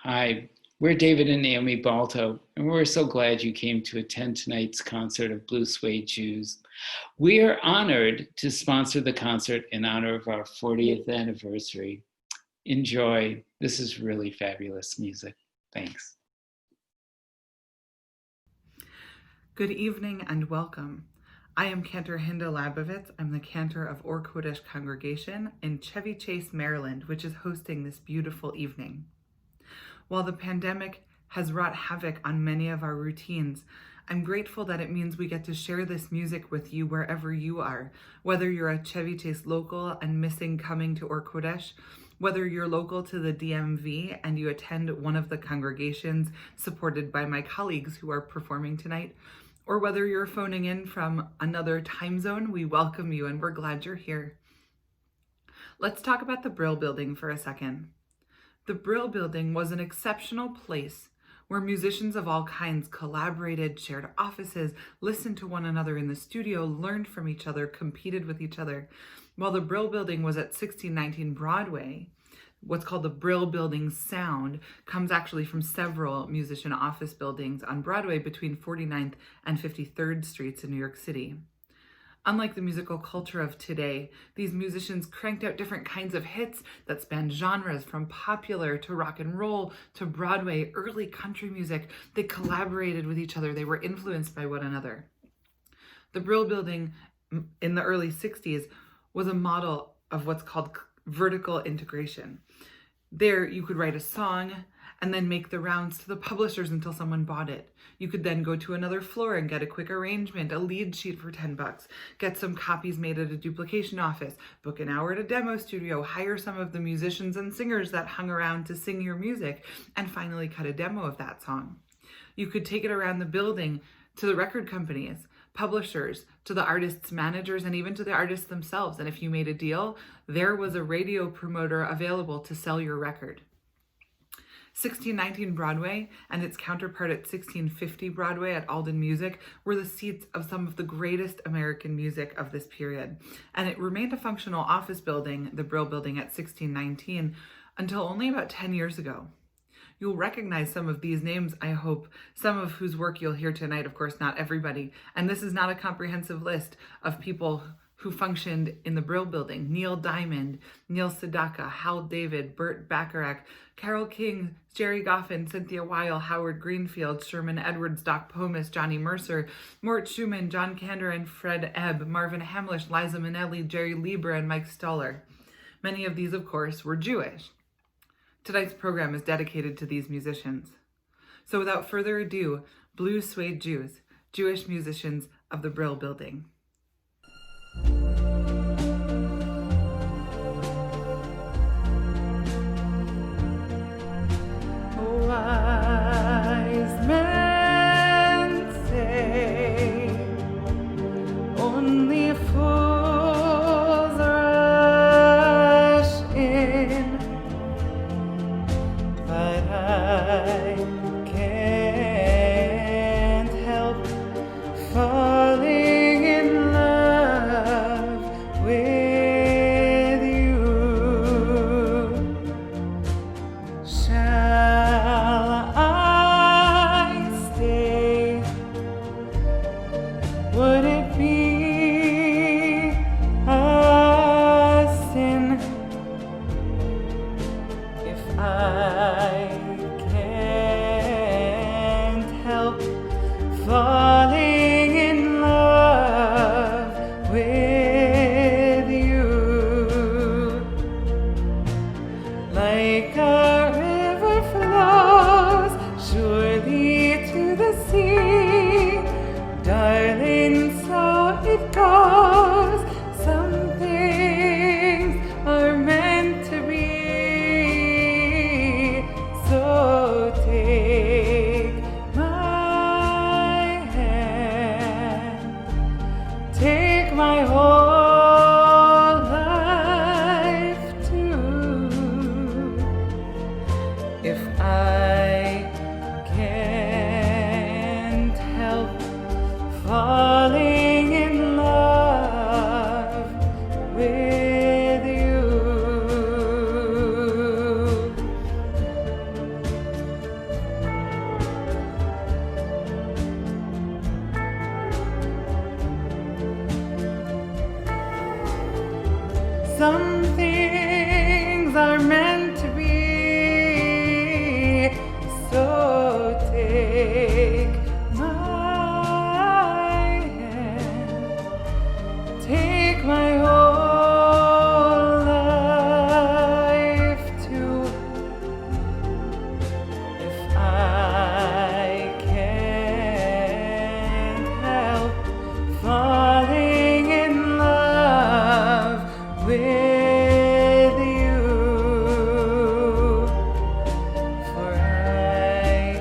Hi, we're David and Naomi Balto, and we're so glad you came to attend tonight's concert of Blue Suede Jews. We are honored to sponsor the concert in honor of our 40th anniversary. Enjoy. This is really fabulous music. Thanks. Good evening and welcome. I am Cantor Hinda Labovitz. I'm the Cantor of Kodesh congregation in Chevy Chase, Maryland, which is hosting this beautiful evening. While the pandemic has wrought havoc on many of our routines, I'm grateful that it means we get to share this music with you wherever you are, whether you're a Chevy Chase local and missing coming to Kodesh, whether you're local to the DMV and you attend one of the congregations supported by my colleagues who are performing tonight, or whether you're phoning in from another time zone, we welcome you and we're glad you're here. Let's talk about the Brill building for a second. The Brill building was an exceptional place where musicians of all kinds collaborated, shared offices, listened to one another in the studio, learned from each other, competed with each other. While the Brill building was at 1619 Broadway, what's called the Brill building sound comes actually from several musician office buildings on Broadway between 49th and 53rd Streets in New York City. Unlike the musical culture of today, these musicians cranked out different kinds of hits that spanned genres from popular to rock and roll to Broadway, early country music. They collaborated with each other. They were influenced by one another. The Brill building in the early 60s was a model of what's called vertical integration. There, you could write a song and then make the rounds to the publishers until someone bought it. You could then go to another floor and get a quick arrangement, a lead sheet for $10, get some copies made at a duplication office, book an hour at a demo studio, hire some of the musicians and singers that hung around to sing your music, and finally cut a demo of that song. You could take it around the building to the record companies, publishers, to the artists' managers, and even to the artists themselves. And if you made a deal, there was a radio promoter available to sell your record. 1619 Broadway and its counterpart at 1650 Broadway at Alden Music were the seats of some of the greatest American music of this period. And it remained a functional office building, the Brill building at 1619, until only about 10 years ago. You'll recognize some of these names, I hope, some of whose work you'll hear tonight, of course, not everybody. And this is not a comprehensive list of people who functioned in the Brill building. Neil Diamond, Neil Sedaka, Hal David, Burt Bacharach, Carole King, Jerry Goffin, Cynthia Weil, Howard Greenfield, Sherman Edwards, Doc Pomus, Johnny Mercer, Mort Schumann, John Cantor and Fred Ebb, Marvin Hamlish, Liza Minnelli, Jerry Lieber, and Mike Stoller. Many of these, of course, were Jewish. Tonight's program is dedicated to these musicians. So without further ado, Blue Suede Jews, Jewish musicians of the Brill building. Wise men say only fools rush in, but I can't help falling in some things are meant to be, so take my hand, take my whole life too. If I can't help falling in love with you, for I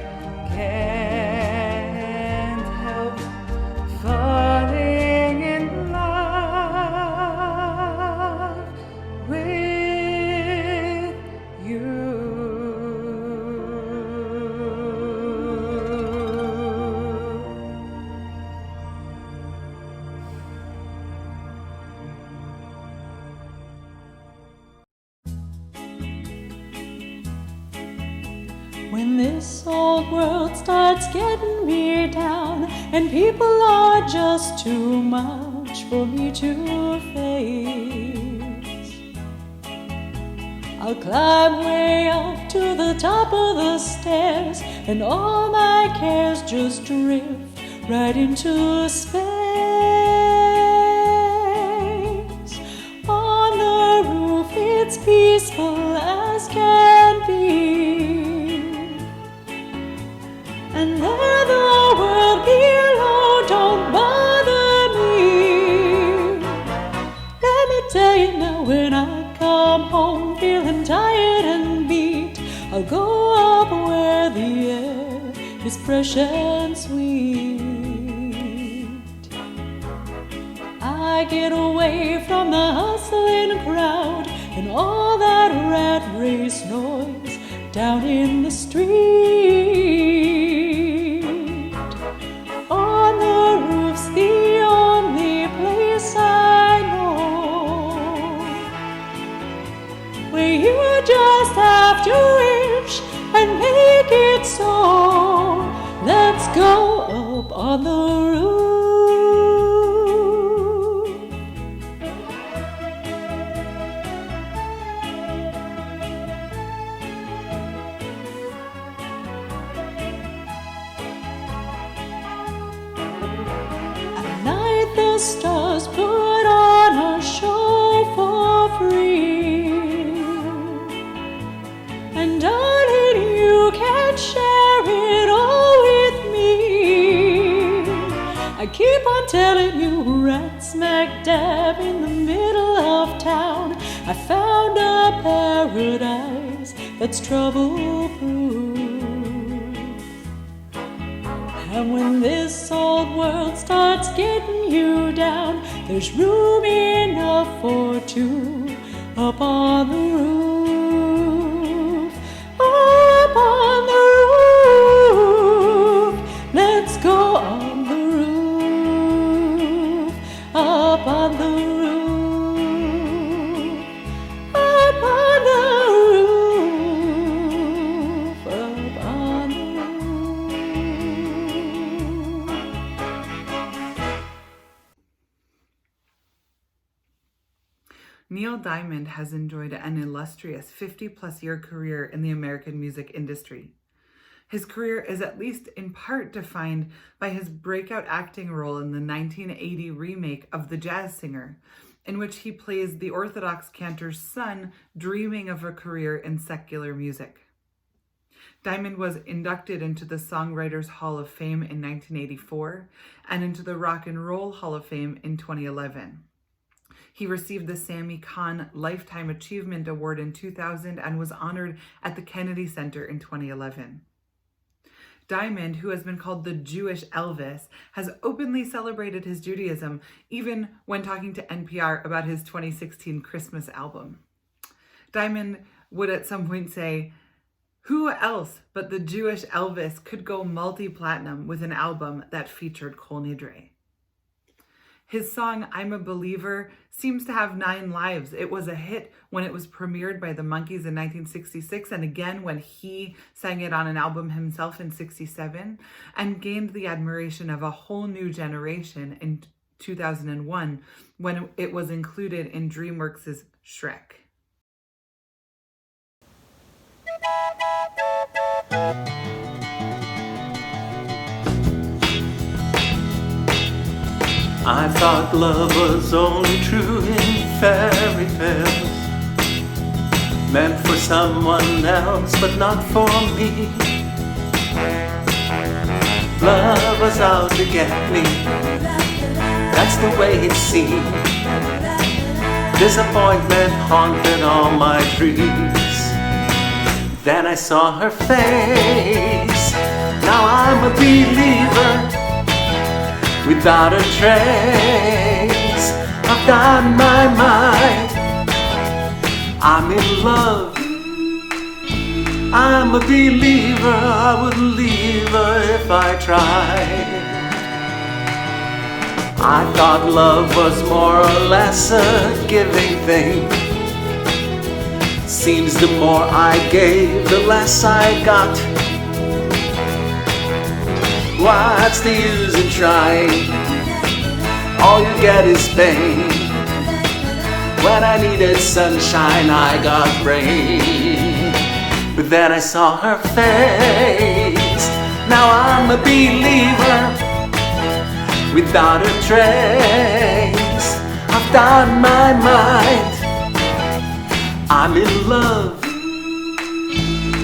can't help falling in love with you. When this old world starts getting me down and people are just too much for me to face, I'll climb way up to the top of the stairs and all my cares just drift right into space. On the roof it's peaceful as can be, and there the world below don't bother me. Let me tell you now, when I come home feeling tired and beat, I'll go up where the air is fresh and sweet. I get away from the hustling crowd and all that rat race noise down in the street. On the roof's the only place I know where you just have to wish and make it so. Let's go up on the roof. The stars put on a show for free, and darling, you can share it all with me. I keep on telling you, right smack dab in the middle of town, I found a paradise that's trouble-proof. And when this old world starts getting you down, there's room enough for two up on the roof. Up on the roof. Let's go on the roof. Up on the roof. Up on the roof. Up on the Neil Diamond has enjoyed an illustrious 50-plus year career in the American music industry. His career is at least in part defined by his breakout acting role in the 1980 remake of The Jazz Singer, in which he plays the Orthodox cantor's son dreaming of a career in secular music. Diamond was inducted into the Songwriters Hall of Fame in 1984 and into the Rock and Roll Hall of Fame in 2011. He received the Sammy Cahn Lifetime Achievement Award in 2000 and was honored at the Kennedy Center in 2011. Diamond, who has been called the Jewish Elvis, has openly celebrated his Judaism, even when talking to NPR about his 2016 Christmas album. Diamond would at some point say, "Who else but the Jewish Elvis could go multi-platinum with an album that featured Kol Nidre?" His song, "I'm a Believer," seems to have 9 lives. It was a hit when it was premiered by the Monkees in 1966, and again when he sang it on an album himself in 67, and gained the admiration of a whole new generation in 2001, when it was included in DreamWorks' Shrek. I thought love was only true in fairy tales, meant for someone else but not for me. Love was out to get me, that's the way it seemed. Disappointment haunted all my dreams. Then I saw her face, now I'm a believer. Without a trace, I've got my mind. I'm in love, I'm a believer. I wouldn't leave her if I tried. I thought love was more or less a giving thing. Seems the more I gave, the less I got. What's the use in trying? All you get is pain. When I needed sunshine, I got rain. But then I saw her face, now I'm a believer. Without a trace, I've got my mind. I'm in love,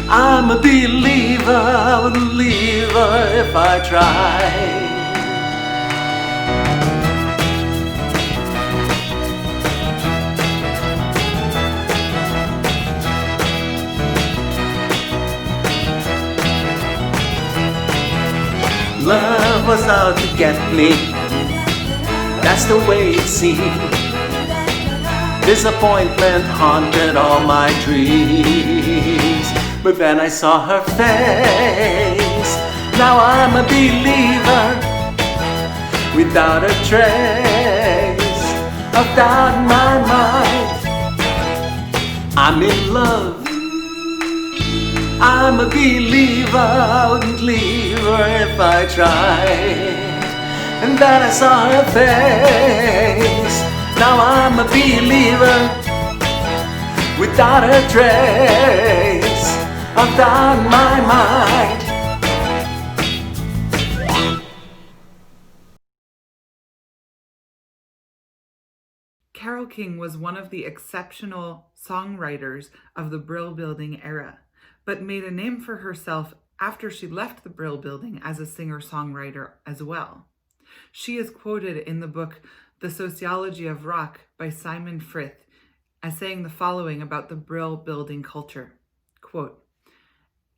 I'm a believer. I wouldn't leave her if I tried. Love was out to get me, that's the way it seemed. Disappointment haunted all my dreams. But then I saw her face, now I'm a believer. Without a trace, I've got my mind. I'm in love, I'm a believer. I wouldn't leave her if I tried. And then I saw her face, now I'm a believer. Without a trace, I've got my mind. Carole King was one of the exceptional songwriters of the Brill Building era, but made a name for herself after she left the Brill Building as a singer-songwriter as well. She is quoted in the book The Sociology of Rock by Simon Frith as saying the following about the Brill Building culture. Quote,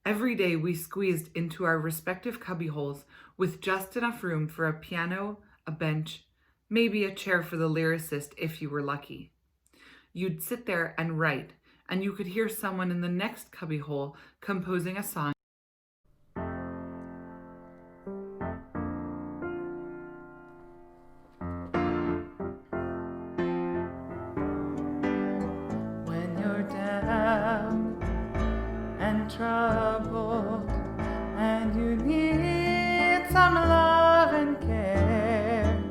"Every day we squeezed into our respective cubbyholes with just enough room for a piano, a bench, maybe a chair for the lyricist if you were lucky. You'd sit there and write, and you could hear someone in the next cubbyhole composing a song. When you're down and troubled and you need some love and care,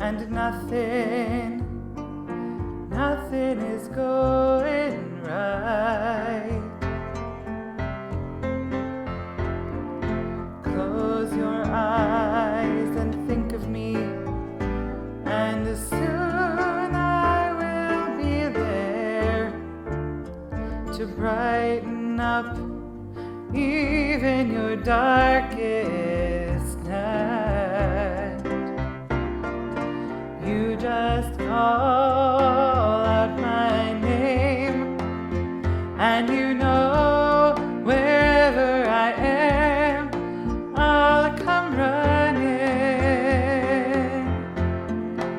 and nothing is going right. Close your eyes and think of me, and soon I will be there to brighten up even your darkest night. You just call out my name, and you know wherever I am, I'll come running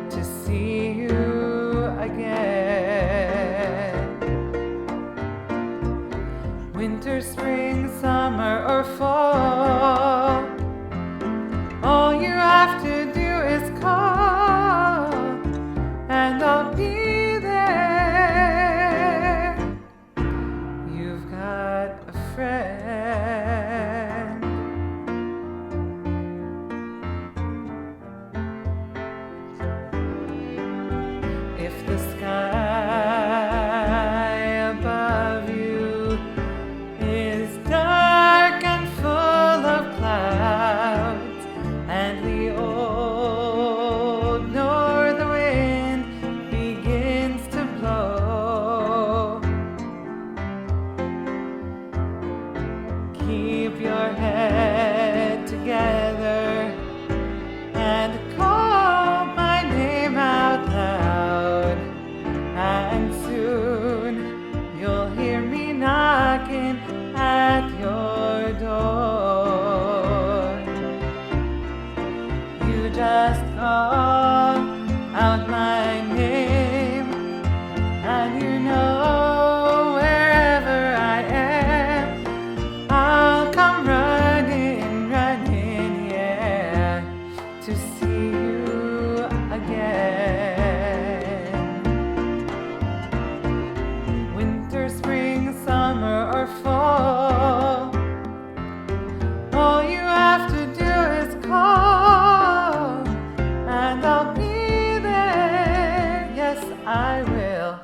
to see you again. Winter, spring, summer, or fall, all you have to do is call, and I'll your door. You just call out my name, and you know wherever I am, I'll come running, running, yeah, to see you again. Winter, spring, summer, or fall, all you have to do is call, and I'll be there, yes I will.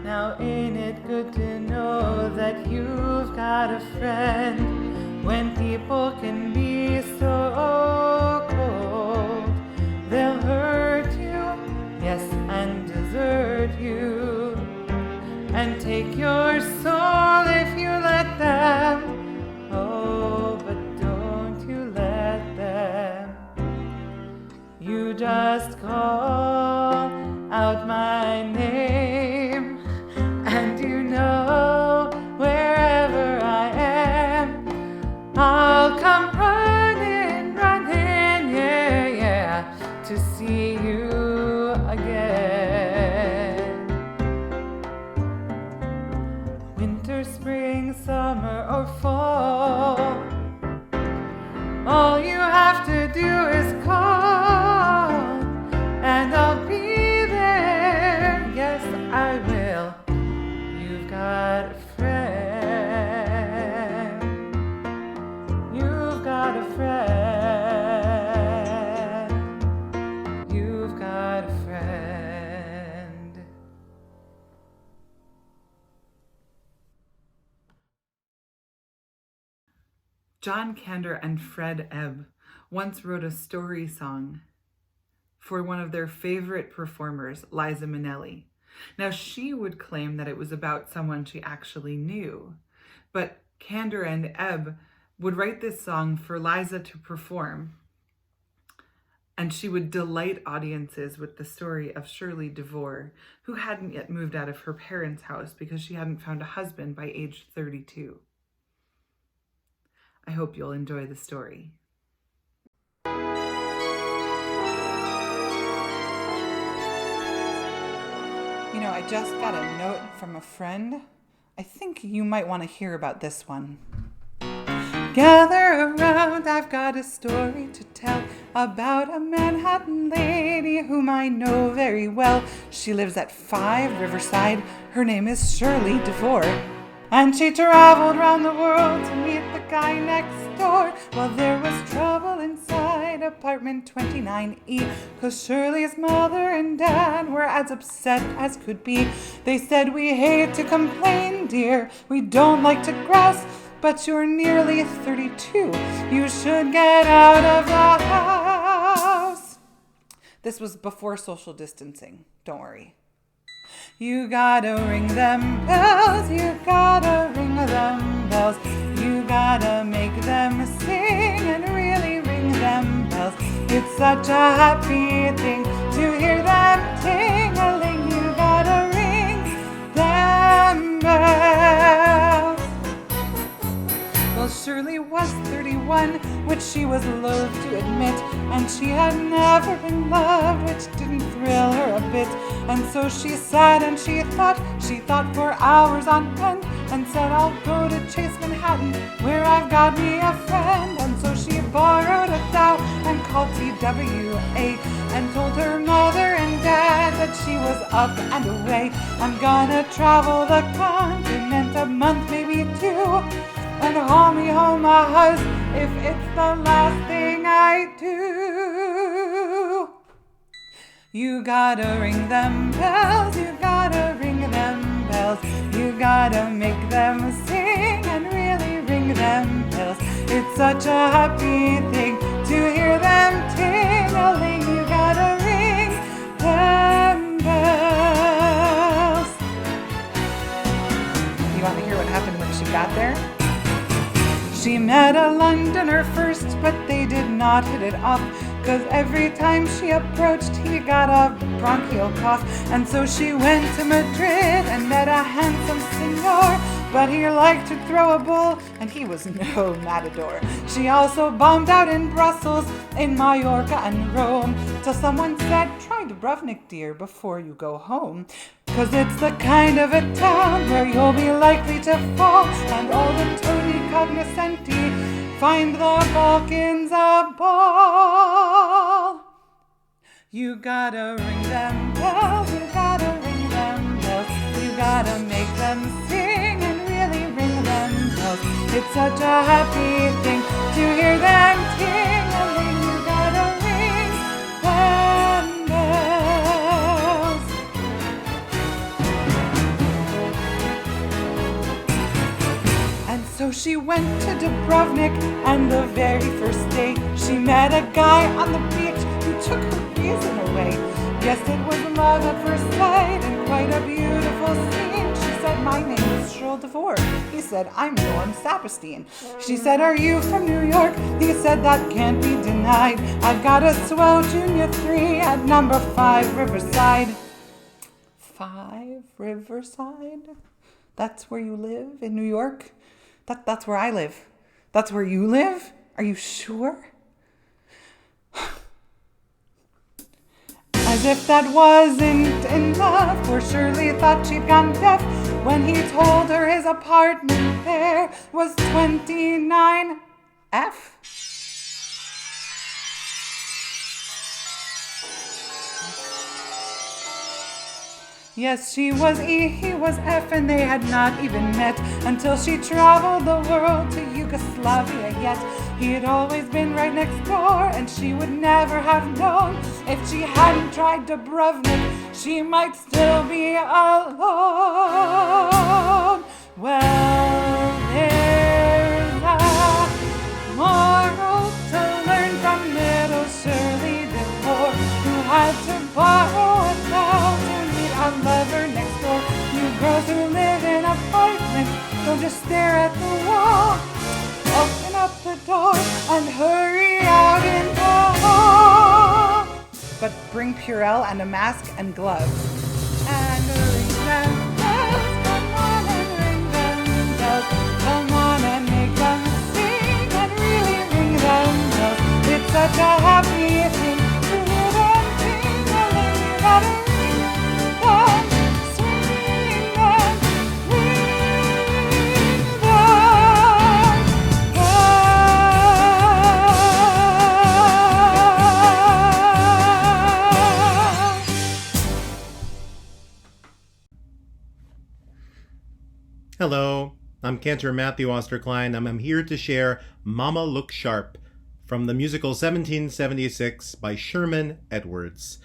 Now ain't it good to know that you've got a friend when people can be so cold? They'll hurt you, yes, and desert you, and take your soul if you let them. Oh, but don't you let them. You just call out my name, and you know wherever I am, I'll come running, running, yeah, yeah, to see you again. Winter, spring, summer, or fall, all you have to do is call, and I'll be there, yes I will. You've got a friend, you've got a friend, you've got a friend. John Cantor and Fred Ebb once wrote a story song for one of their favorite performers, Liza Minnelli. Now, she would claim that it was about someone she actually knew, but Cantor and Ebb would write this song for Liza to perform, and she would delight audiences with the story of Shirley DeVore, who hadn't yet moved out of her parents' house because she hadn't found a husband by age 32. I hope you'll enjoy the story. You know, I just got a note from a friend. I think you might want to hear about this one. Gather around, I've got a story to tell about a Manhattan lady whom I know very well. She lives at 5 Riverside. Her name is Shirley DeVore. And she traveled round the world to meet the guy next door. Well, there was trouble inside apartment 29E, 'cause Shirley's mother and dad were as upset as could be. They said, "We hate to complain, dear, we don't like to grouse, but you're nearly 32. You should get out of the house." This was before social distancing, don't worry. You gotta ring them bells, you gotta ring them bells, you gotta make them sing and really ring them bells. It's such a happy thing to hear them ting-a-ling. You gotta ring them bells. Well, Shirley was 31, which she was loath to admit, and she had never been loved, which didn't thrill her a bit. And so she sat and she thought for hours on end, and said, "I'll go to Chase Manhattan, where I've got me a friend." And so she borrowed a thou and called TWA, and told her mother and dad that she was up and away. "I'm gonna travel the continent, a month, maybe 2, and haul me home a house if it's the last thing I do." You gotta ring them bells, you gotta ring them bells, you gotta make them sing and really ring them bells. It's such a happy thing to hear them ting-a-ling. You gotta ring them bells. You want to hear what happened when she got there? She met a Londoner first, but they did not hit it off, 'cause every time she approached, he got a bronchial cough. And so she went to Madrid and met a handsome senor, but he liked to throw a bull, and he was no matador. She also bombed out in Brussels, in Mallorca and Rome, till someone said, try Dubrovnik, dear, before you go home. 'Cause it's the kind of a town where you'll be likely to fall, and all the Tony cognoscenti find the Balkans a ball. You gotta ring them bells, you gotta ring them bells, you gotta make them sing and really ring them bells. It's such a happy thing to hear them ting-a-ling, you gotta ring them bells. And so she went to Dubrovnik, and the very first day she met a guy on the beach who took her reason away. Yes, it was love at first sight and quite a beautiful scene. She said, my name is Shirl DeVore. He said, I'm Norm Saperstein. She said, are you from New York? He said, that can't be denied. I've got a swell Junior 3 at number 5 Riverside. 5 Riverside? That's where you live in New York? That's where I live. That's where you live? Are you sure? As if that wasn't enough, for Shirley thought she'd gone deaf when he told her his apartment there was 29F. Yes, she was E, he was F, and they had not even met until she traveled the world to Yugoslavia yet. He had always been right next door, and she would never have known. If she hadn't tried Dubrovnik, she might still be alone. Well, there's a moral to learn from little Shirley DeVore, who had to borrow a doll to meet a lover next door. You girls who live in apartments, don't just stare at the wall. Open up the door and hurry out in the hall. But bring Purell and a mask and gloves. And ring them bells, come on and ring them bells. Come on and make them sing and really ring them bells. It's such a happy thing to hear them ting-a-ling. You gotta ring them, swing them, ring them. Hello, I'm Cantor Matthew Austerklein, and I'm here to share Mama Look Sharp from the musical 1776 by Sherman Edwards.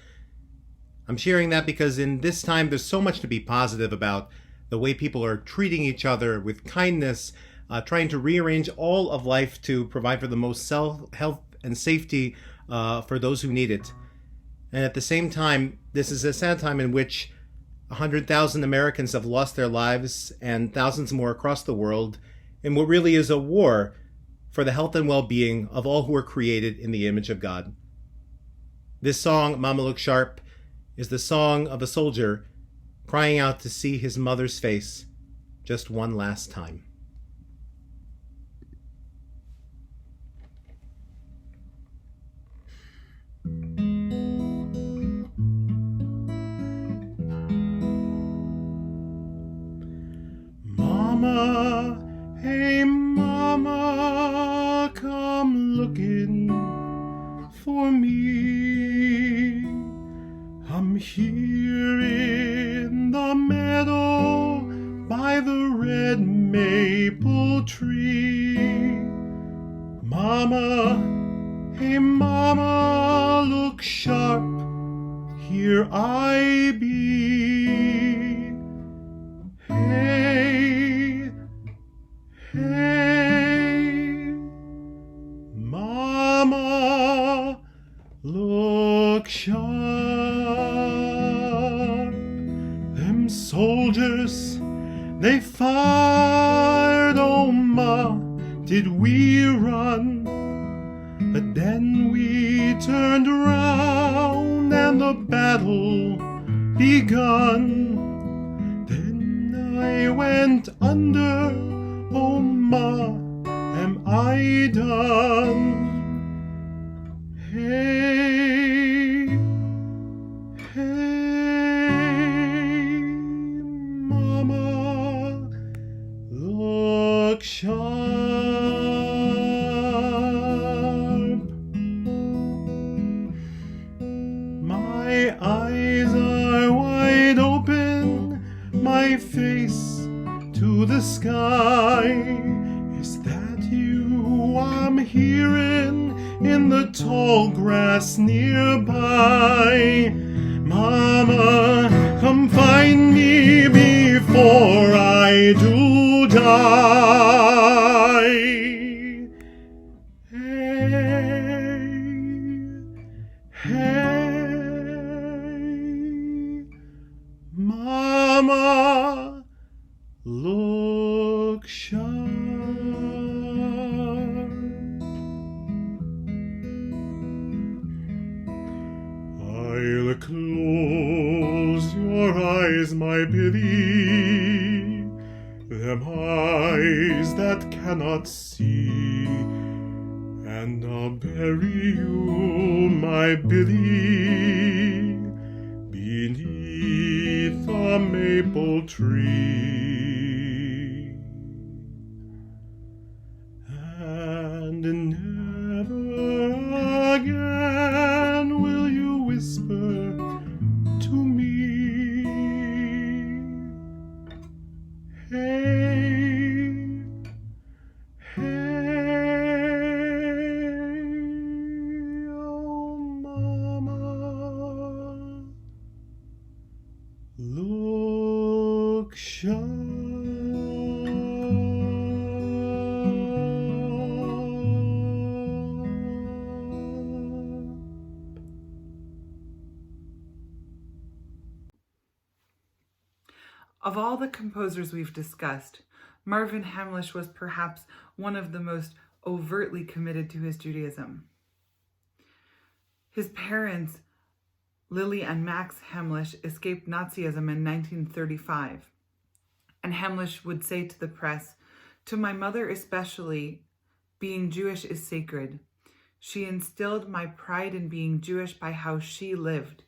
I'm sharing that because in this time there's so much to be positive about the way people are treating each other with kindness, trying to rearrange all of life to provide for the most health and safety for those who need it. And at the same time, this is a sad time in which 100,000 Americans have lost their lives and thousands more across the world in what really is a war for the health and well-being of all who are created in the image of God. This song, Mama Look Sharp, is the song of a soldier crying out to see his mother's face just one last time. Mama, hey mama, come looking for me. I'm here in the meadow by the red maple tree. Mama, hey mama, look sharp, here I be. Hey, hey, mama, look sharp. Them soldiers, they fired, oh ma, did we run? But then we turned around and the battle begun. Then I went went under, oh ma, am I done? Hey, hey, mama, look sharp. My eyes are wide open, my face to the sky. Is that you I'm hearing in the tall grass nearby? Mama, come find me before I do die. Hey, hey, Mama, look sharp. I'll close your eyes, my Billy, them eyes that cannot see, and I'll bury you, my Billy, beneath a maple tree. And never again will you whisper to me, hey, hey, oh mama, look sharp. Of all the composers we've discussed, Marvin Hamlisch was perhaps one of the most overtly committed to his Judaism. His parents, Lily and Max Hamlisch, escaped Nazism in 1935, and Hamlisch would say to the press, "To my mother especially, being Jewish is sacred. She instilled my pride in being Jewish by how she lived.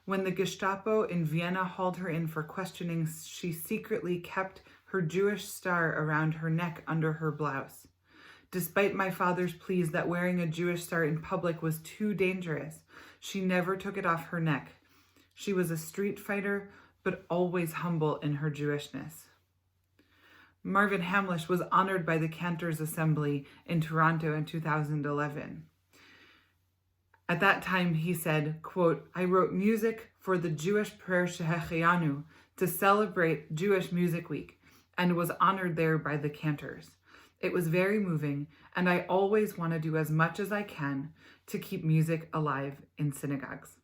When the Gestapo in Vienna hauled her in for questioning, she secretly kept her Jewish star around her neck under her blouse. Despite my father's pleas that wearing a Jewish star in public was too dangerous, she never took it off her neck. She was a street fighter, but always humble in her Jewishness." Marvin Hamlisch was honored by the Cantors Assembly in Toronto in 2011. At that time, he said, quote, "I wrote music for the Jewish prayer Shehecheyanu to celebrate Jewish Music Week and was honored there by the Cantors. It was very moving, and I always want to do as much as I can to keep music alive in synagogues."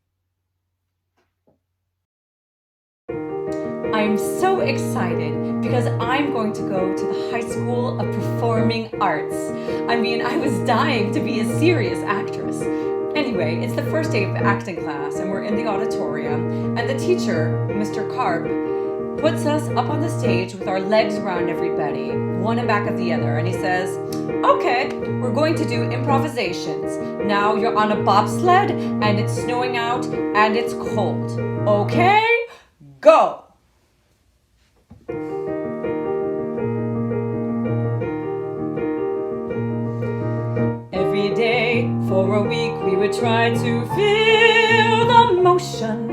I'm so excited because I'm going to go to the High School of Performing Arts. I mean, I was dying to be a serious actress. Anyway, it's the first day of acting class and we're in the auditorium, and the teacher, Mr. Karp, puts us up on the stage with our legs around everybody, one in back of the other, and he says, "Okay, we're going to do improvisations. Now you're on a bobsled and it's snowing out and it's cold. Okay, go!" Every day for a week we would try to feel the motion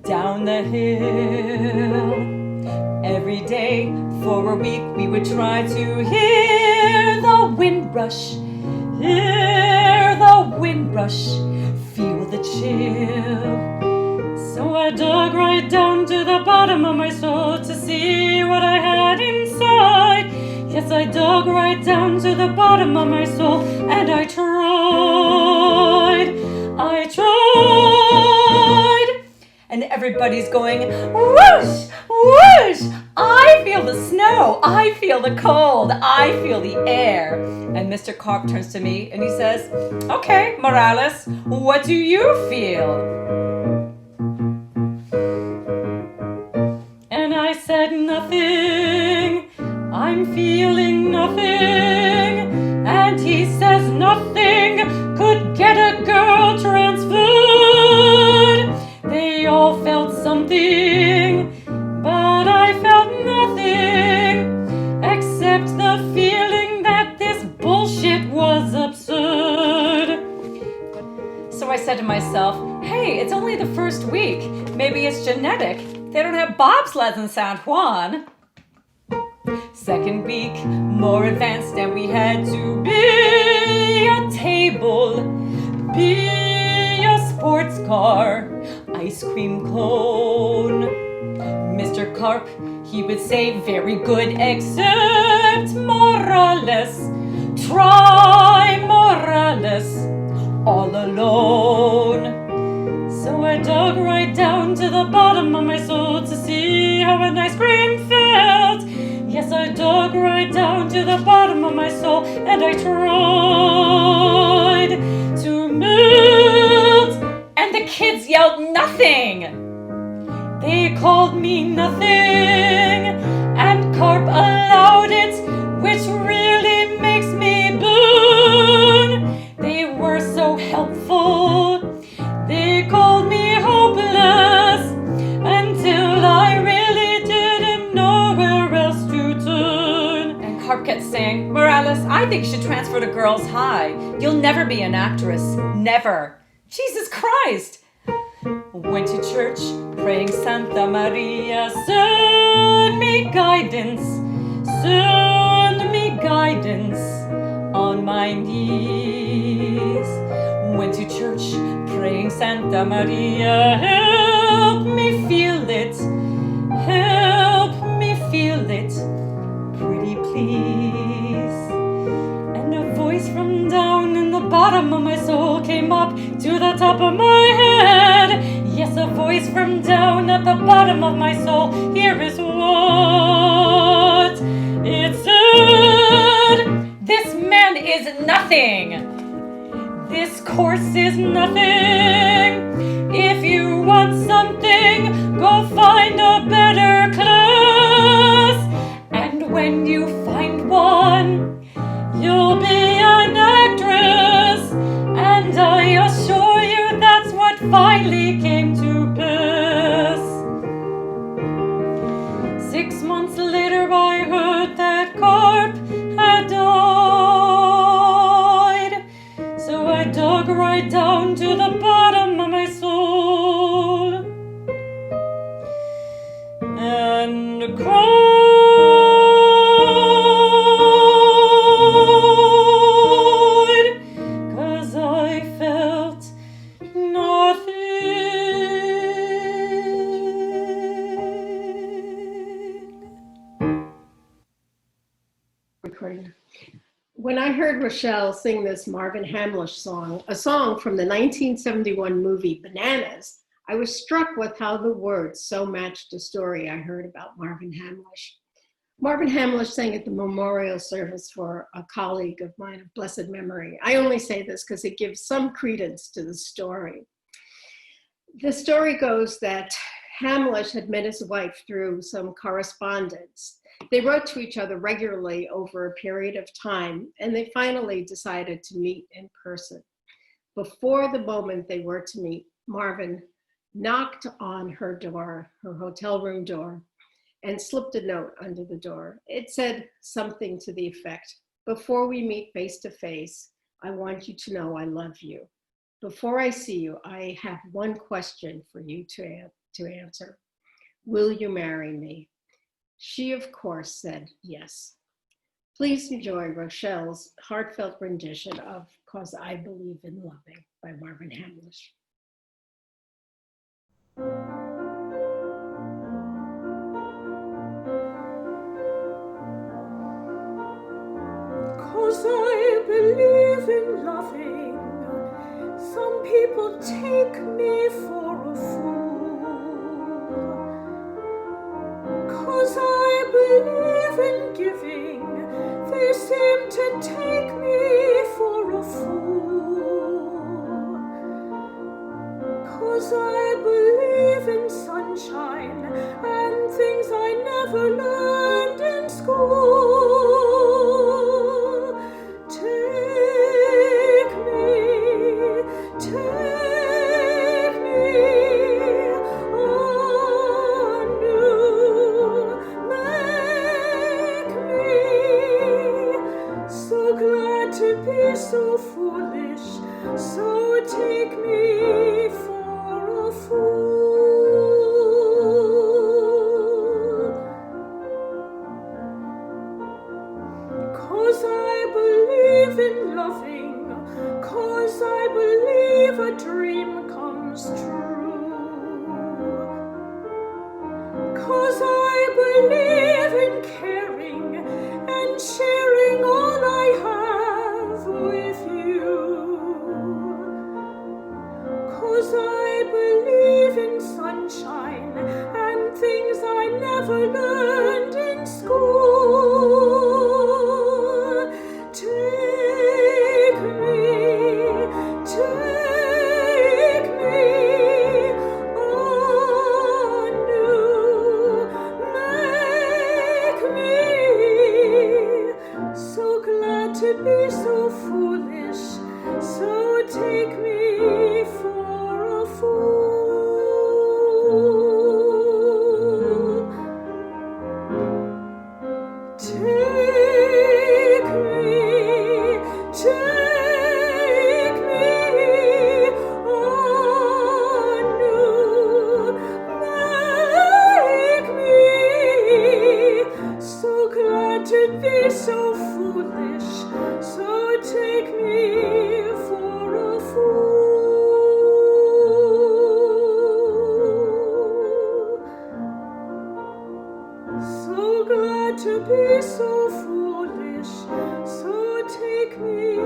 down the hill. Every day for a week we would try to hear the wind rush, feel the chill. So I dug right down to the bottom of my soul to see what I had inside. Yes, I dug right down to the bottom of my soul, and I tried. And everybody's going, whoosh, whoosh. I feel the snow. I feel the cold. I feel the air. And Mr. Karp turns to me and he says, "Okay, Morales, what do you feel?" we all felt something, but I felt nothing except the feeling that this bullshit was absurd. So I said to myself, hey, it's only the first week. Maybe it's genetic. They don't have bobsleds in San Juan. Second week, more advanced, and we had to be a table, be a sports car, ice cream cone. Mr. Carp, he would say, very good, except Morales. Try Morales, all alone. So I dug right down to the bottom of my soul to see how an ice cream felt. Yes, I dug right down to the bottom of my soul, and I tried to melt. And the kids yelled nothing. They called me nothing, and Carp allowed it, which really makes me boon. They were so helpful. They called me hopeless until I really didn't know where else to turn. And Carp kept saying, Morales, I think you should transfer to Girls High. You'll never be an actress. Never. Jesus Christ. Went to church, praying Santa Maria, send me guidance on my knees. Went to church, praying Santa Maria, help me feel it, pretty please. And a voice from down in the bottom of my soul came up to the top of my head. Yes, a voice from down at the bottom of my soul. Here is what it said. This man is nothing. This course is nothing. If you want something, go find a better class. And when you find one, you'll be an actress. And I assure you that's what finally came to pass. 6 months later I heard that Carp had died. So I dug right down to the bottom of my soul and cried. 'Cause I felt nothing. Recording. When I heard Rochelle sing this Marvin Hamlish song, a song from the 1971 movie Bananas, I was struck with how the words so matched a story I heard about Marvin Hamlish. Marvin Hamlish sang at the memorial service for a colleague of mine of blessed memory. I only say this because it gives some credence to the story. The story goes that Hamlish had met his wife through some correspondence. They wrote to each other regularly over a period of time, and they finally decided to meet in person. Before the moment they were to meet, Marvin knocked on her door, her hotel room door, and slipped a note under the door. It said something to the effect, before we meet face to face, I want you to know I love you. Before I see you, I have one question for you to answer. Will you marry me? She, of course, said yes. Please enjoy Rochelle's heartfelt rendition of "'Cause I Believe in Loving" by Marvin Hamlish. 'Cause I believe in loving. Some people take me for a fool. 'Cause I believe in giving. They seem to take me for a fool. 'Cause I believe in sunshine and things I never learned in school. Take me, to be so foolish, so take me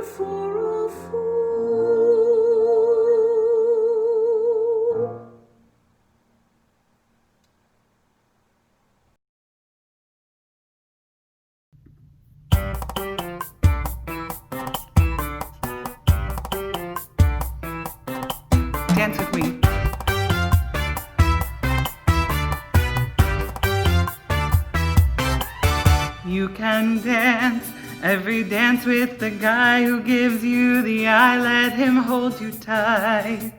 for a fool. Dance with me. You can dance every dance with the guy who gives you the eye, let him hold you tight.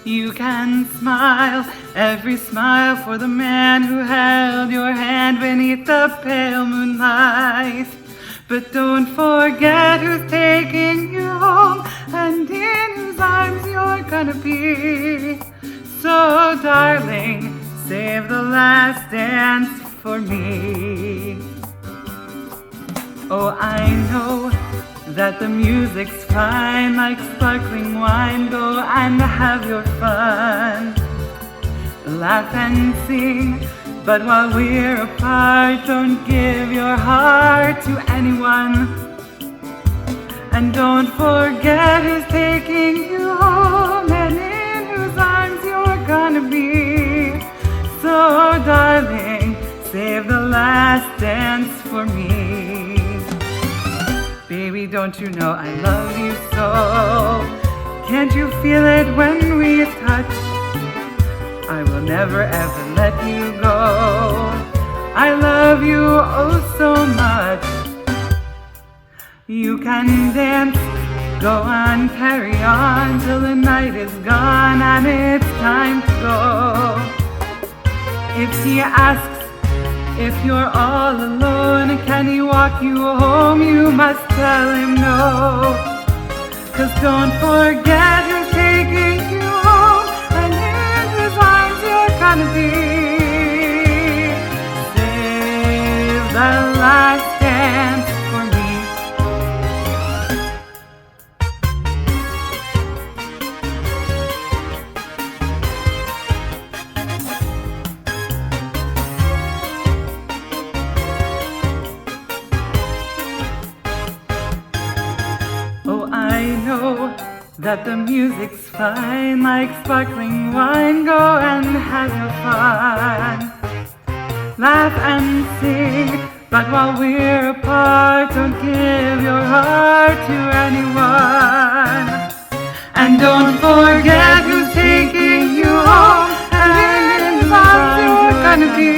You can smile every smile for the man who held your hand beneath the pale moonlight. But don't forget who's taking you home and in whose arms you're gonna be. So darling, save the last dance for me. Oh, I know that the music's fine like sparkling wine. Go and have your fun, laugh and sing. But while we're apart, don't give your heart to anyone. And don't forget who's taking you home and in whose arms you're gonna be. So darling, save the last dance for me. Baby, don't you know I love you so? Can't you feel it when we touch? I will never ever let you go. I love you oh so much. You can dance, go on, carry on till the night is gone and it's time to go. If he asks if you're all alone, can he walk you home? You must tell him no. 'Cause don't forget who's taking you home and in whose arms you're gonna be. Save the last dance for me. That the music's fine like sparkling wine. Go and have your fun, laugh and sing. But while we're apart, don't give your heart to anyone. And don't forget who's taking you home and in whose arms you're gonna be.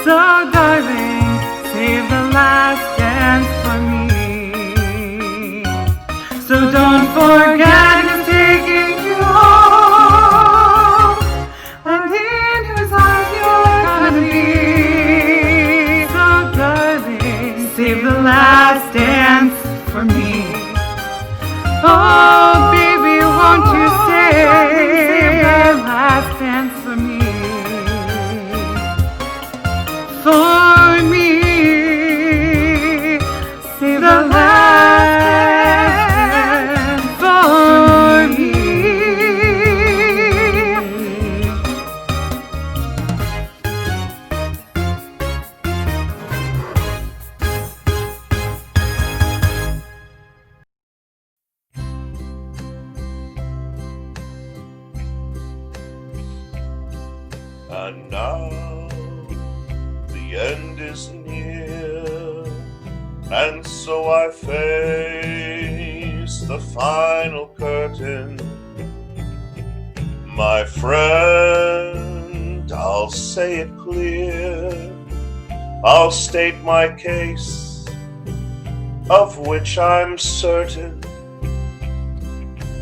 So darling, save the last dance for me. So don't forget who's taking you home and in whose arms you're gonna be. So darling, save the last dance for me. Oh baby, won't you save the last dance for me? For me, save the last And now the end is near, and so I face the final curtain. My friend, I'll say it clear, I'll state my case, of which I'm certain.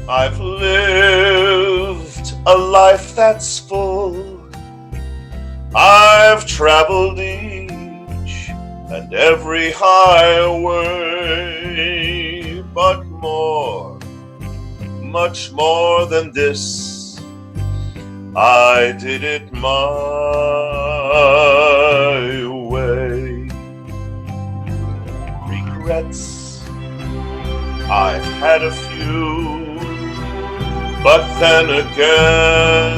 I've lived a life that's full, I've traveled each and every highway, but more, much more than this, I did it my way. Regrets, I've had a few, but then again,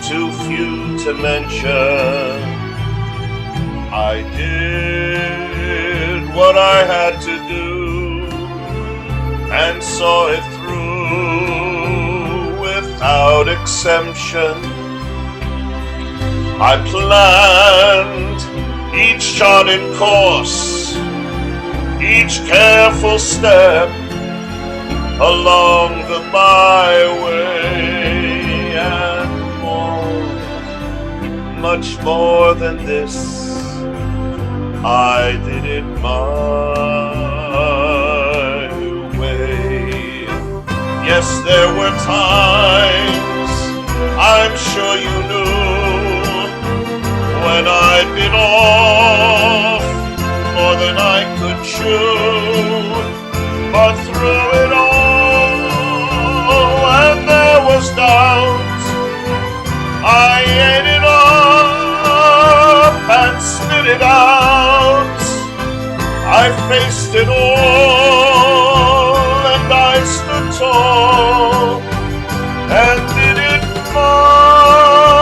too few to mention. I did what I had to do and saw it through without exemption. I planned each charted course, each careful step along the byway, and more, much more than this, I did it my way. Yes, there were times, I'm sure you knew, when I bit off more than I could chew, but through it all, and there was doubt, I ate it up and spit it out. I faced it all, and I stood tall, and did it my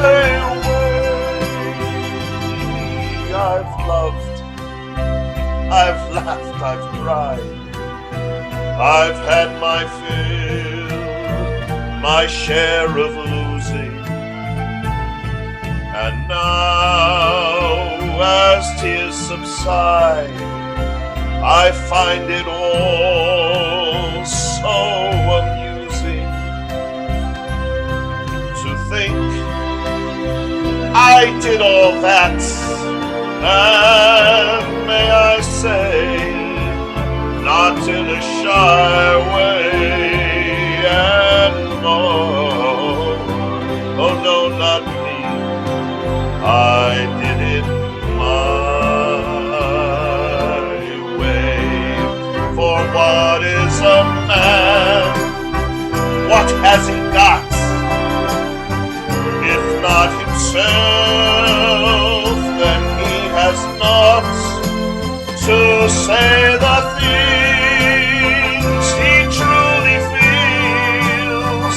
way. I've loved, I've laughed, I've cried, I've had my fill, my share of losing, and now, as tears subside, I find it all so amusing to think I did all that, and may I say, not in a shy way, and more, oh no, not me, I did it my way. For what is a man? What has he got, if not himself? Then he has not to say the things he truly feels,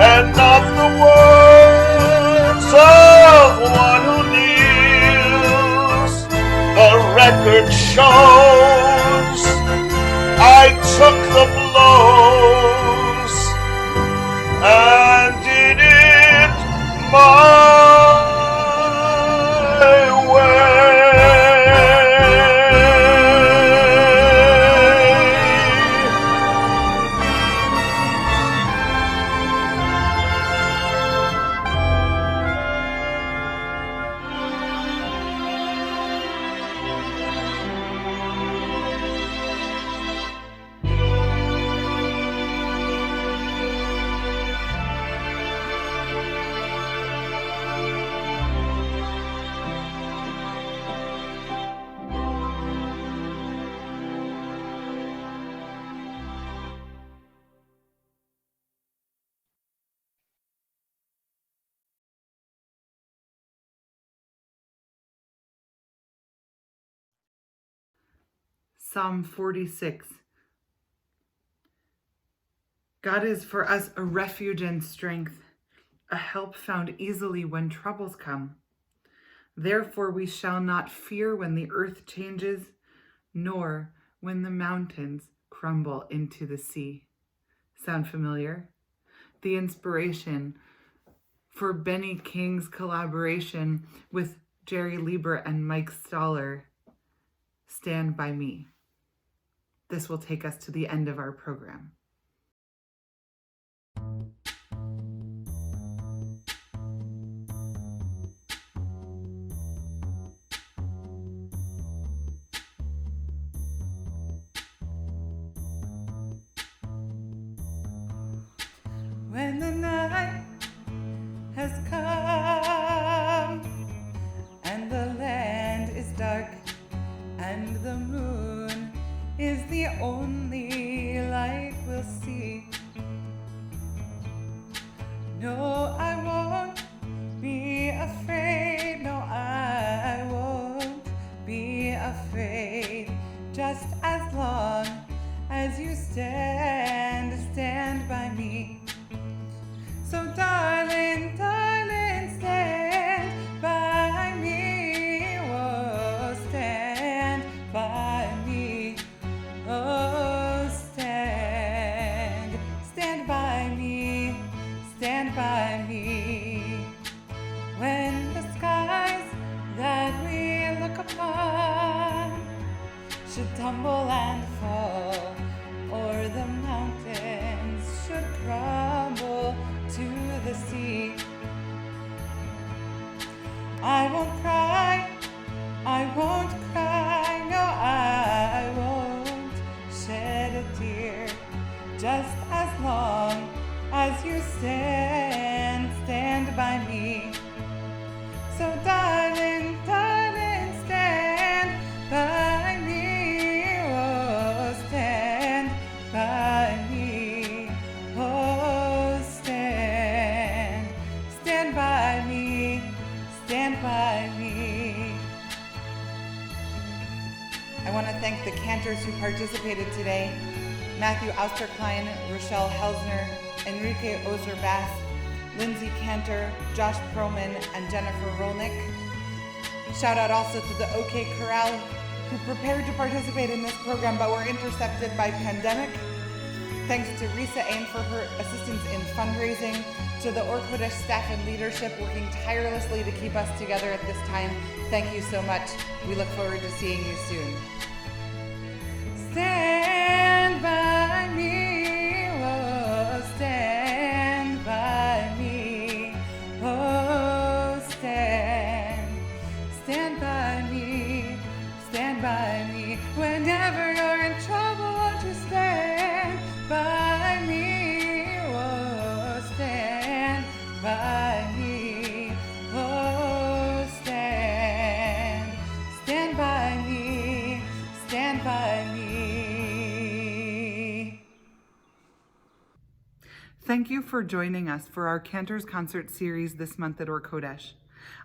and of the words of one who kneels. The record shows I took the blows and did it my way. Psalm 46. God is for us a refuge and strength, a help found easily when troubles come. Therefore we shall not fear when the earth changes, nor when the mountains crumble into the sea. Sound familiar? The inspiration for Benny King's collaboration with Jerry Lieber and Mike Stoller, Stand By Me. This will take us to the end of our program. When the night has come and the land is dark and the moon is the only light we'll see, no, I won't be afraid, no, I won't be afraid, just as long as you stand by me. So darling, darling, by me. When the skies that we look upon should tumble and fall, or the mountains should crumble to the sea, I won't cry, no, I won't shed a tear, just as long as you stand by me. So darling, stand by me, oh, stand by me, oh, stand by me, stand by me. I want to thank the Cantors who participated today: Matthew Austerklein, Rochelle Helzner, Henrique Ozur, Lindsay Cantor, Josh Perlman, and Jennifer Rolnick. Shout out also to the OK Corral, who prepared to participate in this program but were intercepted by pandemic. Thanks to Risa Ain for her assistance in fundraising, to the Kodesh staff and leadership working tirelessly to keep us together at this time. Thank you so much. We look forward to seeing you soon. Stand by me, oh, stand by me, oh, stand by me, whenever you're in trouble, won't you stand by me, oh, stand by me, oh, stand by me, stand by me. Thank you for joining us for our Cantors concert series this month at Kodesh.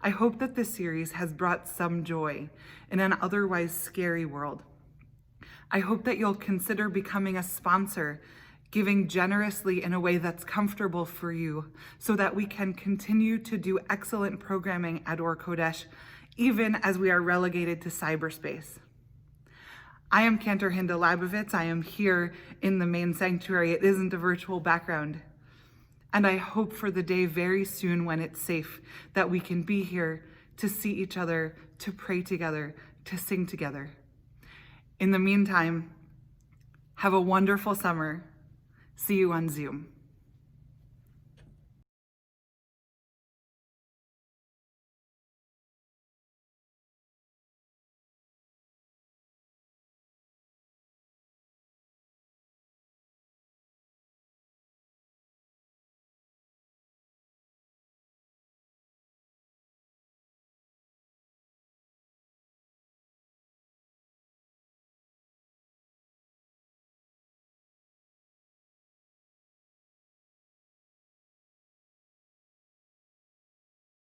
I hope that this series has brought some joy in an otherwise scary world. I hope that you'll consider becoming a sponsor, giving generously in a way that's comfortable for you, so that we can continue to do excellent programming at Kodesh, even as we are relegated to cyberspace. I am Cantor Hinda Labovitz. I am here in the main sanctuary. It isn't a virtual background. And I hope for the day very soon when it's safe that we can be here to see each other, to pray together, to sing together. In the meantime, have a wonderful summer. See you on Zoom.